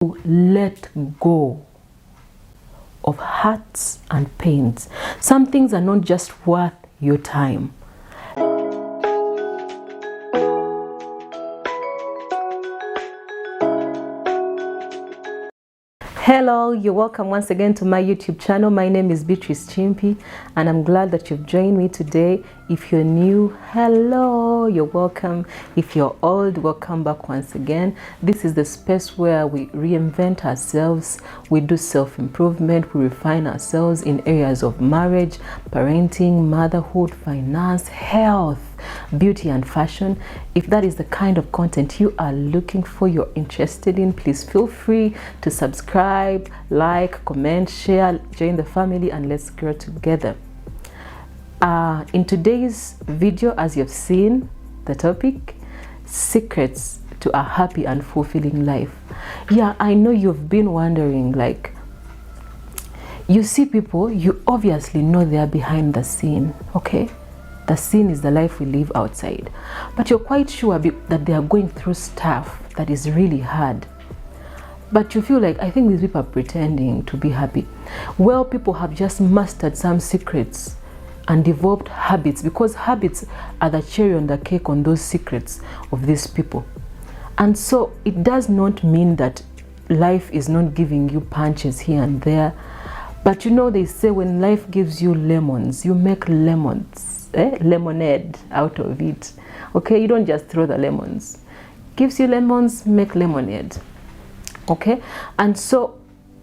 let go of hurts and pains. Some things are not just worth your time. Hello, you're welcome once again to my YouTube channel. My name is Beatrice Chimpi and I'm glad that you've joined me today. If you're new, hello, you're welcome. If you're old, welcome back once again. This is the space where we reinvent ourselves, we do self-improvement, we refine ourselves in areas of marriage, parenting, motherhood, finance, health, beauty and fashion. If that is the kind of content you are looking for, you're interested in, please feel free to subscribe, like, comment, share, join the family, and let's grow together. In today's video, as you've seen the topic, secrets to a happy and fulfilling life. Yeah, I know you've been wondering, like, you see people, you obviously know they are behind the scene, okay? The scene is the life we live outside, but you're quite sure that they are going through stuff that is really hard. But you feel like, I think these people are pretending to be happy. Well, people have just mastered some secrets and developed habits, because habits are the cherry on the cake on those secrets of these people. And so it does not mean that life is not giving you punches here and there. But you know, they say when life gives you lemons, you make lemonade out of it. Okay, you don't just throw the lemons. Gives you lemons, make lemonade. Okay, and so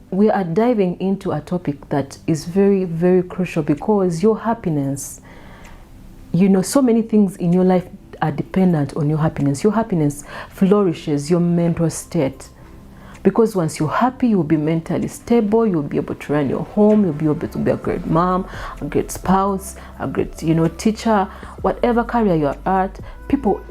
we are diving into a topic that is very, very crucial, because your happiness, you know, so many things in your life are dependent on your happiness. Your happiness flourishes your mental state, because once you're happy, you'll be mentally stable, you'll be able to run your home, you'll be able to be a great mom, a great spouse, a great, you know, teacher, whatever career you're at. People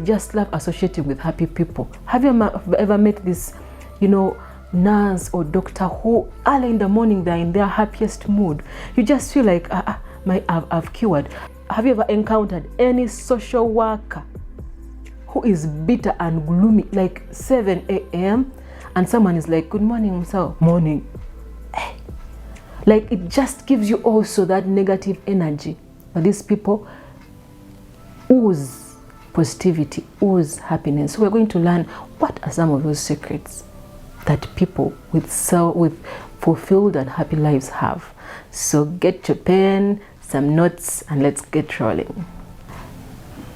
just love associating with happy people. Have you ever met this, you know, nurse or doctor who early in the morning they're in their happiest mood? You just feel like I've cured. Have you ever encountered any social worker who is bitter and gloomy, like 7 a.m. and someone is like, good morning, sir, morning? Like, it just gives you also that negative energy. But these people ooze positivity, ooze happiness. So we're going to learn what are some of those secrets that people with fulfilled and happy lives have. So get your pen, some notes, and let's get rolling.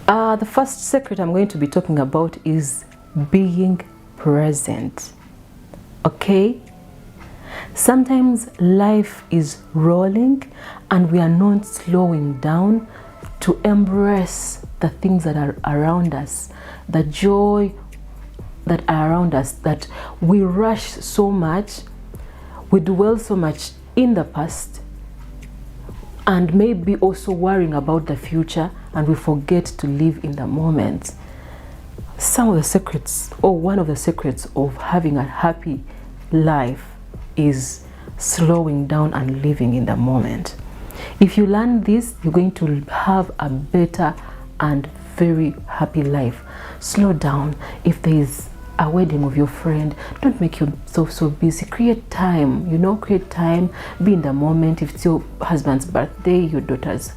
The first secret I'm going to be talking about is being present. Okay? Sometimes life is rolling and we are not slowing down to embrace the things that are around us, the joy that are around us, that we rush so much, we dwell so much in the past, and maybe also worrying about the future, and we forget to live in the moment. Some of the secrets, or one of the secrets of having a happy life, is slowing down and living in the moment. If you learn this, you're going to have a better and very happy life. Slow down. If there is a wedding of your friend, don't make yourself so busy. Create time, you know, create time, be in the moment. If it's your husband's birthday, your daughter's,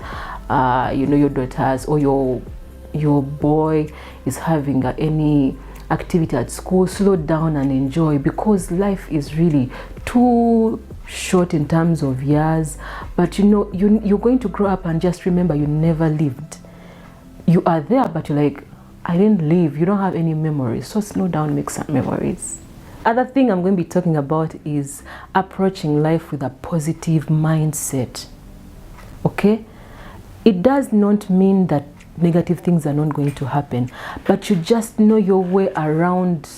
your daughters, or your boy is having any activity at school, slow down and enjoy, because life is really too short in terms of years. But you know, you're going to grow up and just remember you never lived. You are there, but you're like, I didn't live. You don't have any memories. So slow down, make some memories. Other thing I'm going to be talking about is approaching life with a positive mindset. Okay? It does not mean that negative things are not going to happen, but you just know your way around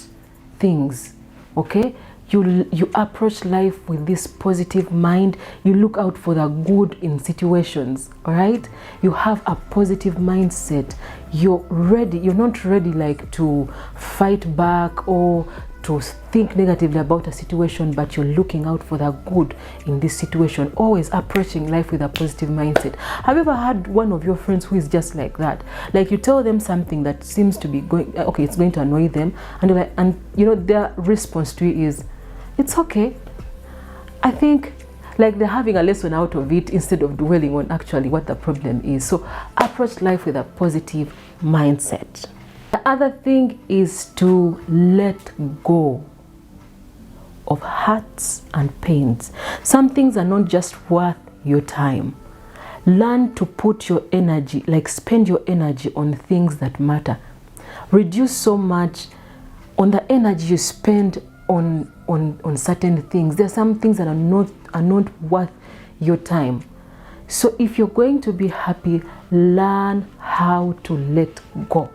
things. Okay? You approach life with this positive mind. You look out for the good in situations. All right? You have a positive mindset. You're ready. You're not ready like to fight back or to think negatively about a situation, but you're looking out for the good in this situation, always approaching life with a positive mindset. Have you ever had one of your friends who is just like that? Like you tell them something that seems to be going, okay, it's going to annoy them, and they're like, and you know, their response to it is, it's okay. I think like they're having a lesson out of it instead of dwelling on actually what the problem is. So approach life with a positive mindset. The other thing is to let go of hurts and pains. Some things are not just worth your time. Learn to put your energy, like spend your energy on things that matter. Reduce so much on the energy you spend on certain things. There are some things that are not worth your time. So if you're going to be happy, learn how to let go.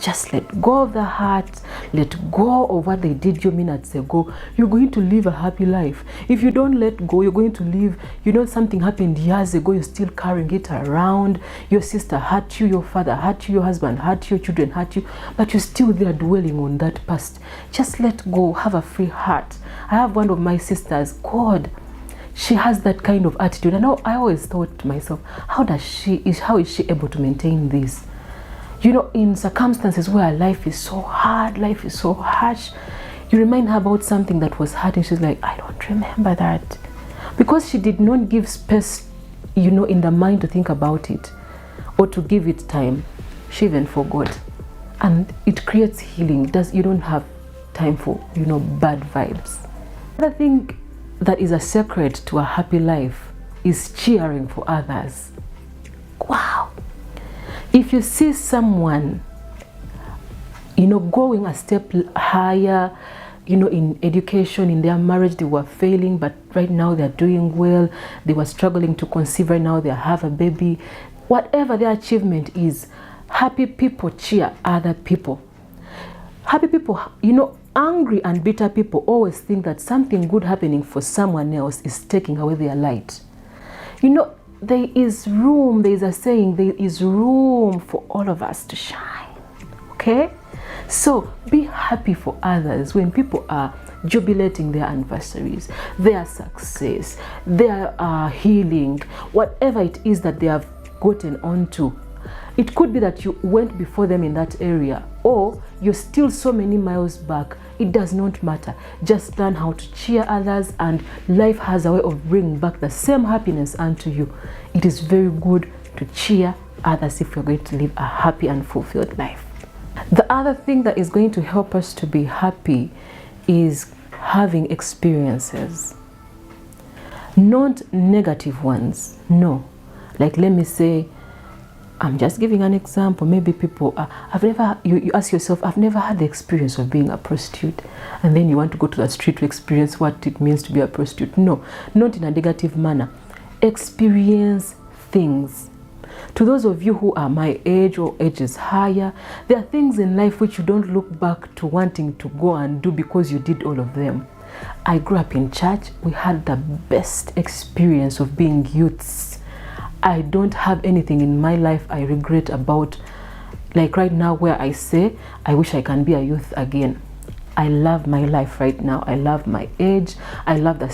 Just let go of the heart, let go of what they did you minutes ago. You're going to live a happy life. If you don't let go, you're going to live, you know, something happened years ago, you're still carrying it around. Your sister hurt you, your father hurt you, your husband hurt you, your children hurt you, but you're still there dwelling on that past. Just let go, have a free heart. I have one of my sisters, God, she has that kind of attitude. And I always thought to myself, how is she able to maintain this? You know, in circumstances where life is so hard, life is so harsh, you remind her about something that was hard and she's like, I don't remember that. Because she did not give space, you know, in the mind to think about it or to give it time, she even forgot. And it creates healing. You don't have time for, you know, bad vibes. Another thing that is a secret to a happy life is cheering for others. Wow. If you see someone, you know, going a step higher, you know, in education, in their marriage, they were failing, but right now they're doing well. They were struggling to conceive, right now they have a baby. Whatever their achievement is, happy people cheer other people. Happy people, you know, angry and bitter people always think that something good happening for someone else is taking away their light. You know, there is a saying, there is room for all of us to shine. Okay? So be happy for others when people are jubilating their anniversaries, their success, their healing, whatever it is that they have gotten onto. It could be that you went before them in that area, or you're still so many miles back. It does not matter. Just learn how to cheer others, and life has a way of bringing back the same happiness unto you. It is very good to cheer others if you're going to live a happy and fulfilled life. The other thing that is going to help us to be happy is having experiences. Not negative ones, no. Like, let me say, I'm just giving an example. Maybe people, you ask yourself, I've never had the experience of being a prostitute. And then you want to go to the street to experience what it means to be a prostitute. No, not in a negative manner. Experience things. To those of you who are my age or ages higher, there are things in life which you don't look back to wanting to go and do because you did all of them. I grew up in church. We had the best experience of being youths. I don't have anything in my life I regret about, like right now, where I say I wish I can be a youth again. I love my life right now. I love my age. I love the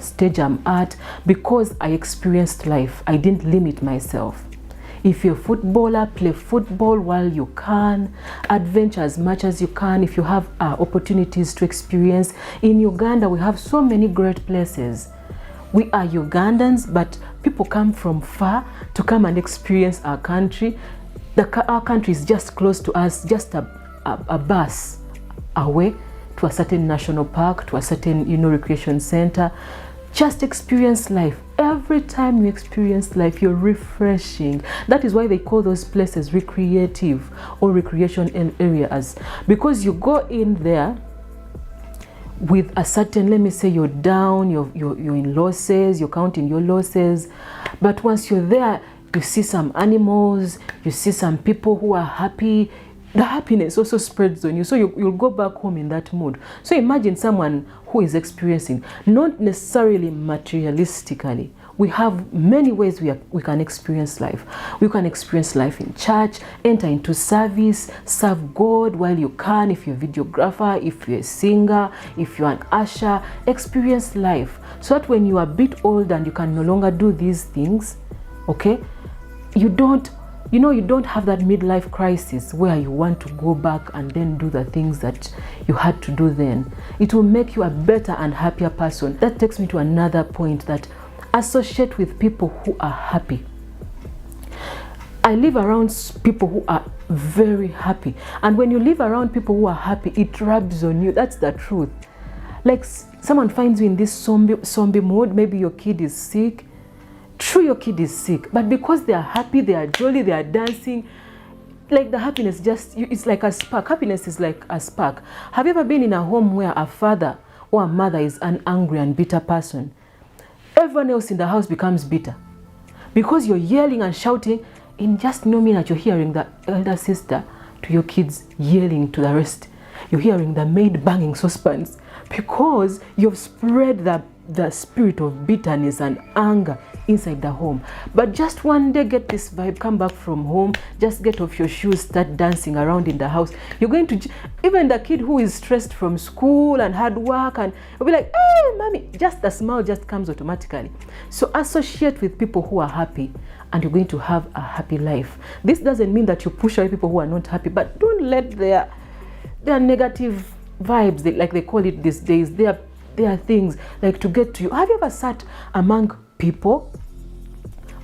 stage I'm at because I experienced life. I didn't limit myself. If you're a footballer, play football while you can. Adventure as much as you can if you have opportunities to experience. In Uganda, we have so many great places. We are Ugandans, but people come from far to come and experience our country. Our country is just close to us, just a bus away to a certain national park, to a certain, you know, recreation center. Just experience life. Every time you experience life, you're refreshing. That is why they call those places recreative or recreation areas, because you go in there with a certain, let me say you're down, you're in losses, you're counting your losses, but once you're there, you see some animals, you see some people who are happy. The happiness also spreads on you, so you'll go back home in that mood. So imagine someone who is experiencing, not necessarily materialistically we have many ways we can experience life. We can experience life in church, enter into service, serve God while you can, if you're a videographer, if you're a singer, if you're an usher, experience life. So that when you are a bit old and you can no longer do these things, okay, you don't have that midlife crisis where you want to go back and then do the things that you had to do then. It will make you a better and happier person. That takes me to another point, that associate with people who are happy. I live around people who are very happy. And when you live around people who are happy, it rubs on you. That's the truth. Like someone finds you in this zombie mode, maybe your kid is sick. True, your kid is sick, but because they are happy, they are jolly, they are dancing, like the happiness it's like a spark. Happiness is like a spark. Have you ever been in a home where a father or a mother is an angry and bitter person? Everyone else in the house becomes bitter because you're yelling and shouting. In just no minute, you're hearing the elder sister to your kids yelling to the rest. You're hearing the maid banging saucepans because you've spread the spirit of bitterness and anger inside the home. But just one day, get this vibe, come back from home, just get off your shoes, start dancing around in the house. You're going to, even the kid who is stressed from school and hard work, and you'll be like, hey mommy, just the smile just comes automatically. So associate with people who are happy and you're going to have a happy life. This doesn't mean that you push away people who are not happy, but don't let their negative vibes, like they call it these days, they are things like to get to you. Have you ever sat among people,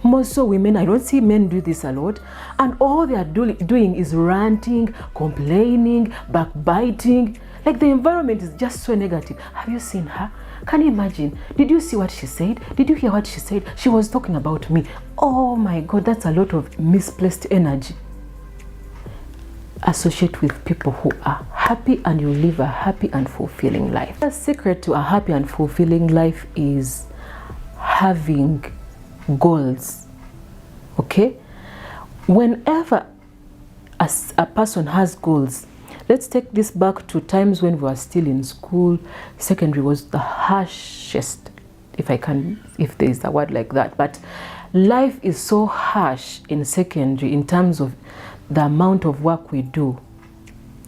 more so women? I don't see men do this a lot, and all they are doing is ranting, complaining, backbiting. Like the environment is just so negative. Have you seen her? Can you imagine? Did you see what she said? Did you hear what she said? She was talking about me. Oh my God, that's a lot of misplaced energy. Associate with people who are happy and you live a happy and fulfilling life. The secret to a happy and fulfilling life is having goals. Okay? Whenever a person has goals, let's take this back to times when we were still in school. Secondary was the harshest, if there is a word like that. But life is so harsh in secondary in terms of the amount of work we do,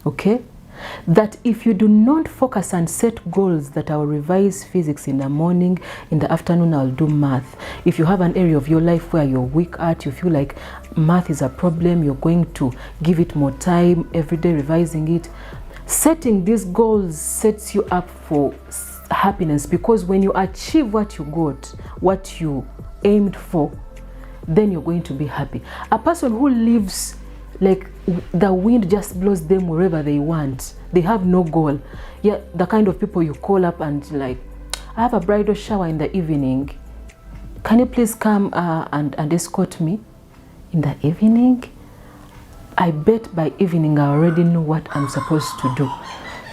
okay, that if you do not focus and set goals that I'll revise physics in the morning, in the afternoon I'll do math. If you have an area of your life where you're weak at, you feel like math is a problem, you're going to give it more time every day revising it. Setting these goals sets you up for happiness, because when you achieve what you got, what you aimed for, then you're going to be happy. A person who lives like the wind just blows them wherever they want, they have no goal. Yeah, the kind of people you call up and like, I have a bridal shower in the evening, can you please come and escort me in the evening? I bet by evening I already know what I'm supposed to do.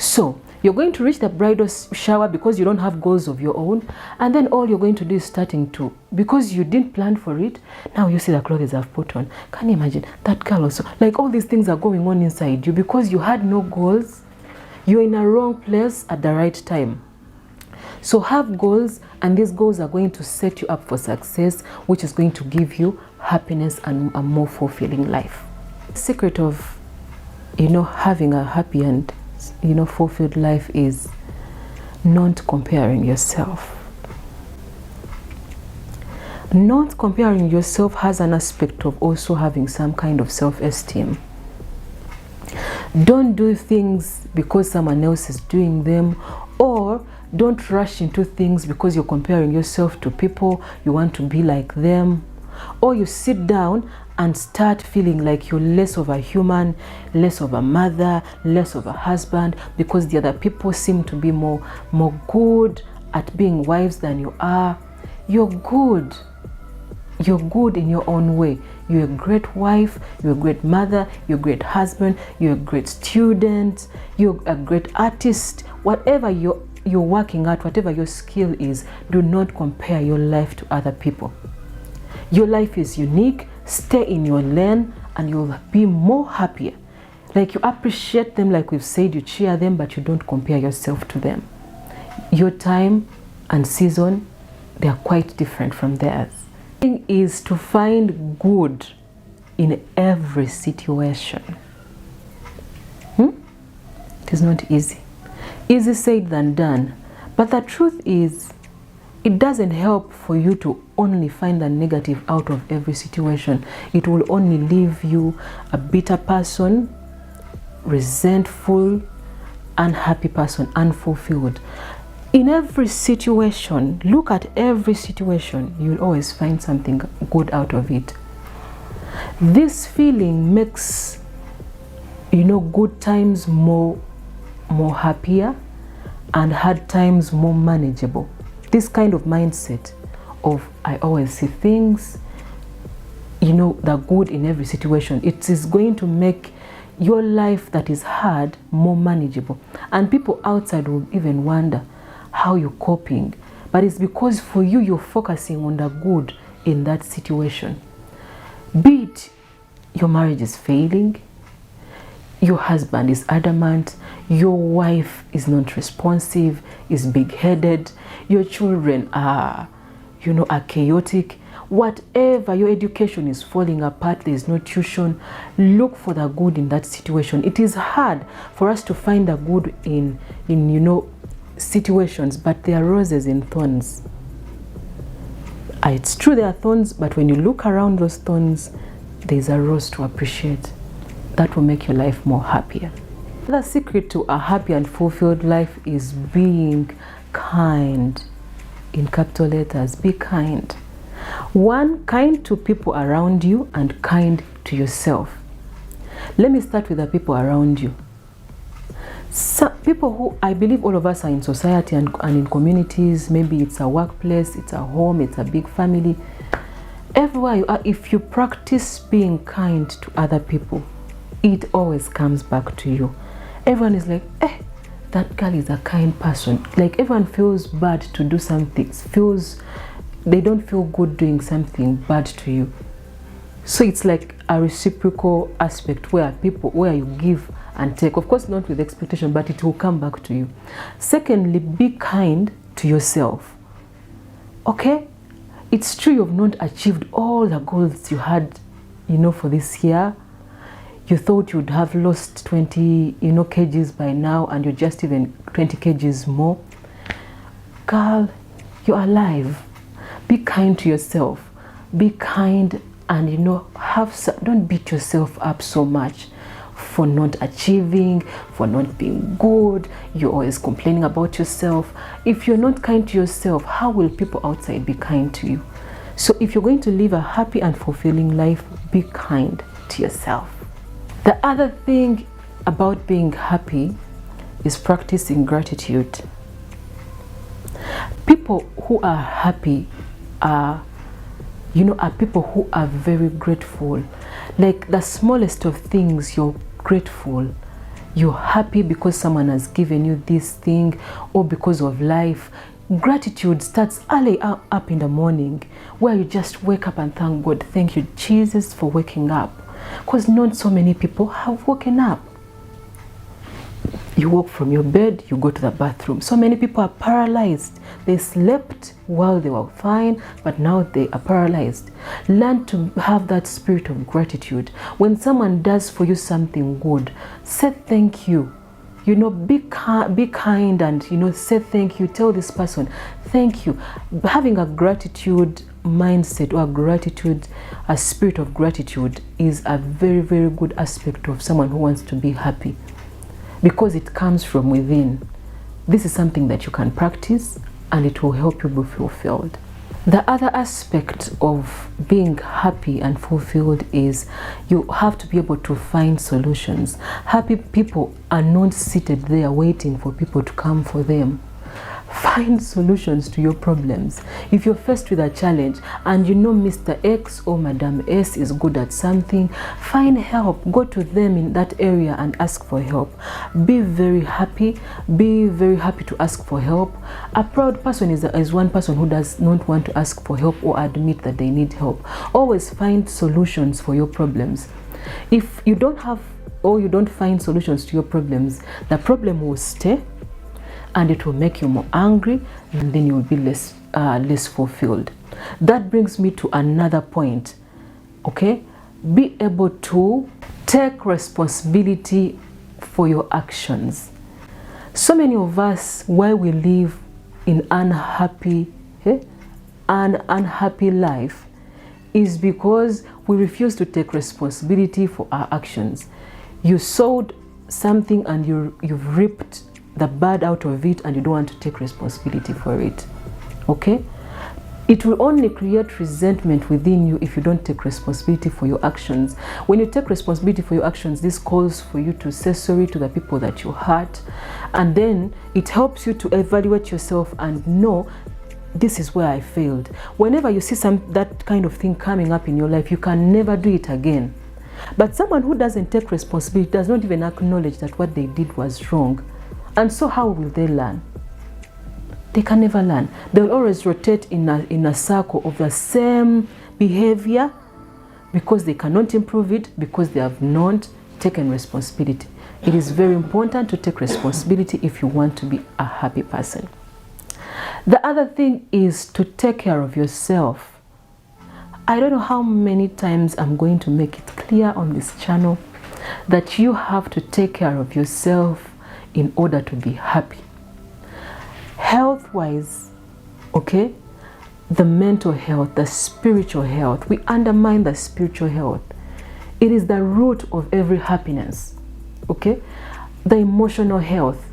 So you're going to reach the bridal shower because you don't have goals of your own, and then all you're going to do is starting to, because you didn't plan for it, now you see the clothes I've put on. Can you imagine that girl also? Like all these things are going on inside you because you had no goals. You're in a wrong place at the right time. So have goals, and these goals are going to set you up for success, which is going to give you happiness and a more fulfilling life. The secret of, having a happy and fulfilled life is not comparing yourself. Not comparing yourself has an aspect of also having some kind of self-esteem. Don't do things because someone else is doing them, or don't rush into things because you're comparing yourself to people, you want to be like them, or you sit down and start feeling like you're less of a human, less of a mother, less of a husband, because the other people seem to be more good at being wives than you are. You're good. You're good in your own way. You're a great wife, you're a great mother, you're a great husband, you're a great student, you're a great artist. Whatever you're working at, whatever your skill is, do not compare your life to other people. Your life is unique. Stay in your lane and you'll be more happier. Like you appreciate them, like we've said, you cheer them, but you don't compare yourself to them. Your time and season they are quite different from theirs. The thing is to find good in every situation. It is not easy. Easy said than done. But the truth is, it doesn't help for you to only find the negative out of every situation. It will only leave you a bitter person, resentful, unhappy person, unfulfilled. In every situation, look at every situation, you'll always find something good out of it. This feeling makes, good times more happier and hard times more manageable. This kind of mindset of I always see things, the good in every situation, it is going to make your life that is hard more manageable. And people outside will even wonder how you're coping. But it's because for you, you're focusing on the good in that situation. Be it your marriage is failing, your husband is adamant, your wife is not responsive, is big-headed, your children are chaotic, whatever, your education is falling apart, there is no tuition, look for the good in that situation. It is hard for us to find the good in situations, but there are roses and thorns. It's true there are thorns, but when you look around those thorns, there's a rose to appreciate. That will make your life more happier. The secret to a happy and fulfilled life is being kind. In capital letters, be kind. One, kind to people around you and kind to yourself. Let me start with the people around you. Some people who, I believe all of us are in society and in communities, maybe it's a workplace, it's a home, it's a big family. Everywhere you are, if you practice being kind to other people, it always comes back to you. Everyone is like, that girl is a kind person. Like everyone feels bad to do something, they don't feel good doing something bad to you. So it's like a reciprocal aspect where you give and take. Of course, not with expectation, but it will come back to you. Secondly, be kind to yourself. Okay? It's true you've not achieved all the goals you had, for this year. You thought you'd have lost 20, kgs by now, and you're just even 20 kgs more. Girl, you're alive. Be kind to yourself. Be kind and, don't beat yourself up so much for not achieving, for not being good. You're always complaining about yourself. If you're not kind to yourself, how will people outside be kind to you? So if you're going to live a happy and fulfilling life, be kind to yourself. The other thing about being happy is practicing gratitude. People who are happy are people who are very grateful. Like the smallest of things, you're grateful. You're happy because someone has given you this thing or because of life. Gratitude starts early up in the morning, where you just wake up and thank God. Thank you, Jesus, for waking up. Because not so many people have woken up. You walk from your bed, you go to the bathroom. So many people are paralyzed. They slept while they were fine, but now they are paralyzed. Learn to have that spirit of gratitude. When someone does for you something good, say thank you. Be kind and, say thank you. Tell this person, thank you. Having a gratitude mindset or a spirit of gratitude is a very, very good aspect of someone who wants to be happy, because it comes from within. This is something that you can practice and it will help you be fulfilled. The other aspect of being happy and fulfilled is you have to be able to find solutions. Happy people are not seated there waiting for people to come for them. Find solutions to your problems. If you're faced with a challenge and Mr. X or Madam S is good at something, find help. Go to them in that area and ask for help. Be very happy. Be very happy to ask for help. A proud person is one person who does not want to ask for help or admit that they need help. Always find solutions for your problems. If you don't have or you don't find solutions to your problems, the problem will stay. and it will make you more angry, and then you will be less fulfilled. That brings me to another point. Okay, be able to take responsibility for your actions. So many of us, why we live in an unhappy life, is because we refuse to take responsibility for our actions. You sowed something and you've reaped the bad out of it, and you don't want to take responsibility for it. Okay, it will only create resentment within you if you don't take responsibility for your actions. When you take responsibility for your actions, this calls for you to say sorry to the people that you hurt, and then it helps you to evaluate yourself and know, this is where I failed. Whenever you see that kind of thing coming up in your life, you can never do it again. But someone who doesn't take responsibility does not even acknowledge that what they did was wrong. And so how will they learn? They can never learn. They'll always rotate in a circle of the same behavior because they cannot improve it, because they have not taken responsibility. It is very important to take responsibility if you want to be a happy person. The other thing is to take care of yourself. I don't know how many times I'm going to make it clear on this channel that you have to take care of yourself in order to be happy. Health-wise, okay, the mental health, the spiritual health, we undermine the spiritual health. It is the root of every happiness, okay? The emotional health,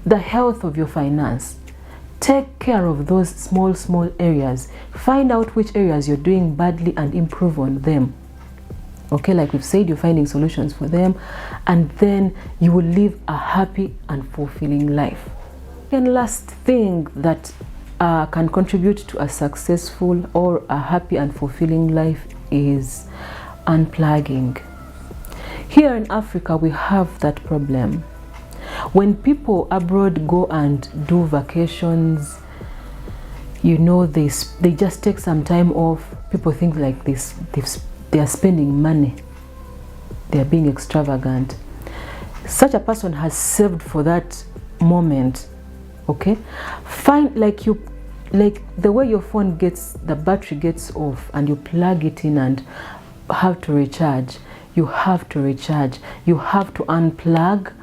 the health of your finance. Take care of those small areas. Find out which areas you're doing badly and improve on them. Okay, like we've said, you're finding solutions for them, and then you will live a happy and fulfilling life. And last thing that can contribute to a successful or a happy and fulfilling life is unplugging. Here in Africa, we have that problem. When people abroad go and do vacations, you know, they just take some time off. People think like this, they are spending money. They are being extravagant. Such a person has saved for that moment. Okay, find like the way your phone the battery gets off and you plug it in and have to recharge. You have to recharge. You have to unplug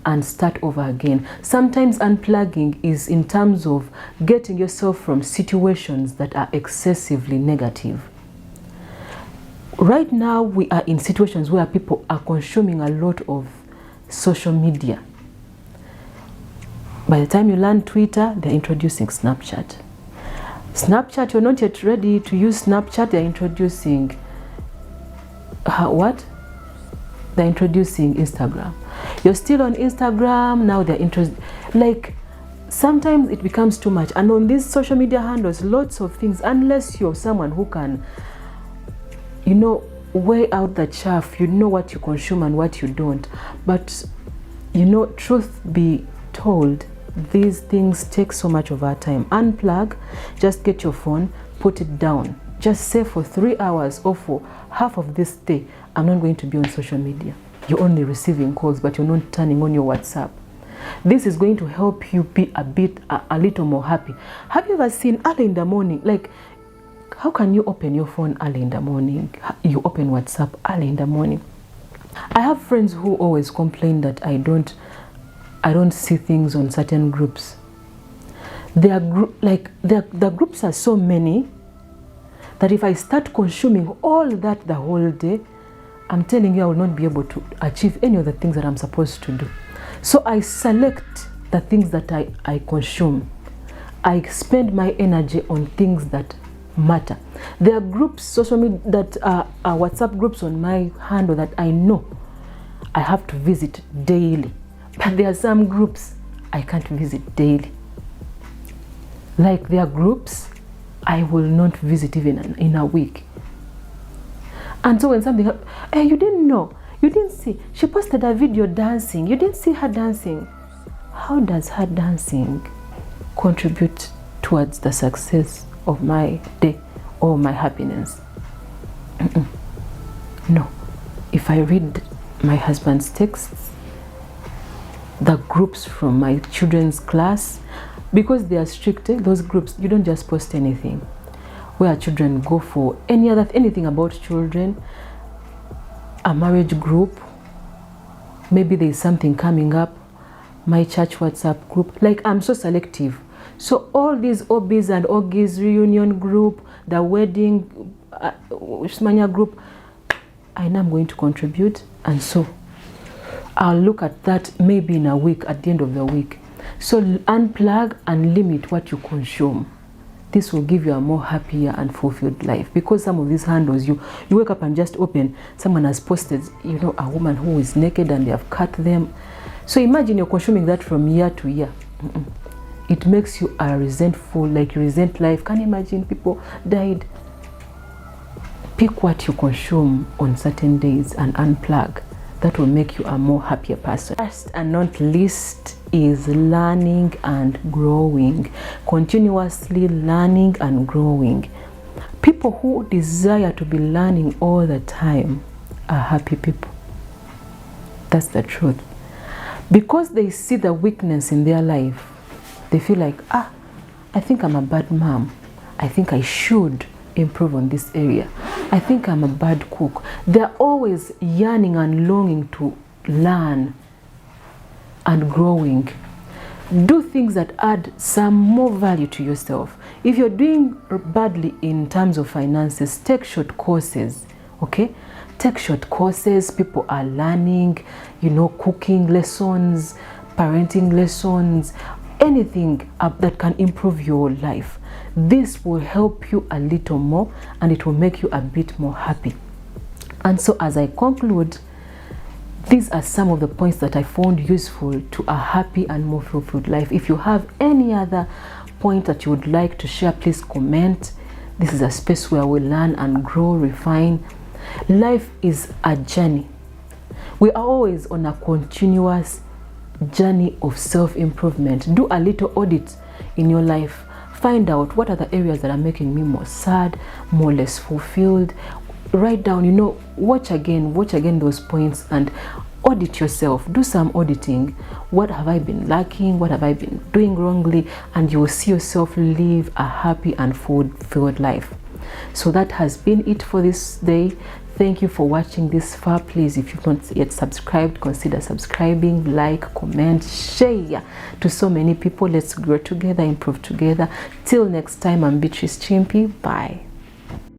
and start over again. Sometimes unplugging is in terms of getting yourself from situations that are excessively negative. Right now, we are in situations where people are consuming a lot of social media. By the time you learn Twitter, they're introducing Snapchat. Snapchat, you're not yet ready to use Snapchat, they're introducing what? They're introducing Instagram. You're still on Instagram, now they're like, sometimes it becomes too much. And on these social media handles, lots of things, unless you're someone who can, you know, weigh out the chaff, you know what you consume and what you don't. But, you know, truth be told, these things take so much of our time. Unplug, just get your phone, put it down. Just say for 3 hours or for half of this day, I'm not going to be on social media. You're only receiving calls, but you're not turning on your WhatsApp. This is going to help you be a little more happy. Have you ever seen early in the morning, like, how can you open your phone early in the morning? You open WhatsApp early in the morning. I have friends who always complain that I don't see things on certain groups. The groups are so many that if I start consuming all that the whole day, I'm telling you, I will not be able to achieve any of the things that I'm supposed to do. So I select the things that I consume. I spend my energy on things that matter. There are groups, social media, that are WhatsApp groups on my handle that I know I have to visit daily. But there are some groups I can't visit daily. Like there are groups I will not visit even in a week. And so when something happens, hey, you didn't know, you didn't see, she posted a video dancing, you didn't see her dancing. How does her dancing contribute towards the success of my day or my happiness? No. If I read my husband's texts, the groups from my children's class, because they are strict. Those groups, you don't just post anything. Where children go for anything about children, a marriage group, maybe there's something coming up, my church WhatsApp group. Like, I'm so selective. So all these OBs and OGs reunion group, the wedding Smanya group, I know I'm going to contribute, and so I'll look at that maybe in a week, at the end of the week. So unplug and limit what you consume. This will give you a more happier and fulfilled life, because some of these handles, you wake up and just open, someone has posted, you know, a woman who is naked and they have cut them. So imagine you're consuming that from year to year. It makes you a resentful, like you resent life. Can you imagine people died? Pick what you consume on certain days and unplug. That will make you a more happier person. Last and not least is learning and growing. Continuously learning and growing. People who desire to be learning all the time are happy people. That's the truth. Because they see the weakness in their life, they feel like, I think I'm a bad mom. I think I should improve on this area. I think I'm a bad cook. They're always yearning and longing to learn and growing. Do things that add some more value to yourself. If you're doing badly in terms of finances, take short courses, okay? Take short courses. People are learning, you know, cooking lessons, parenting lessons, anything that can improve your life. This will help you a little more, and it will make you a bit more happy. And so as I conclude, these are some of the points that I found useful to a happy and more fulfilled life. If you have any other point that you would like to share, please comment. This is a space where we learn and grow, refine. Life is a journey. We are always on a continuous journey of self-improvement. Do a little audit in your life. Find out what are the areas that are making me more sad, more less fulfilled. Write down, you know, watch again those points and audit yourself. Do some auditing. What have I been lacking? What have I been doing wrongly? And you will see yourself live a happy and fulfilled life. So that has been it for this day. Thank you for watching this far. Please, if you've not yet subscribed, consider subscribing, like, comment, share to so many people. Let's grow together, improve together. Till next time, I'm Beatrice Chimpy. Bye.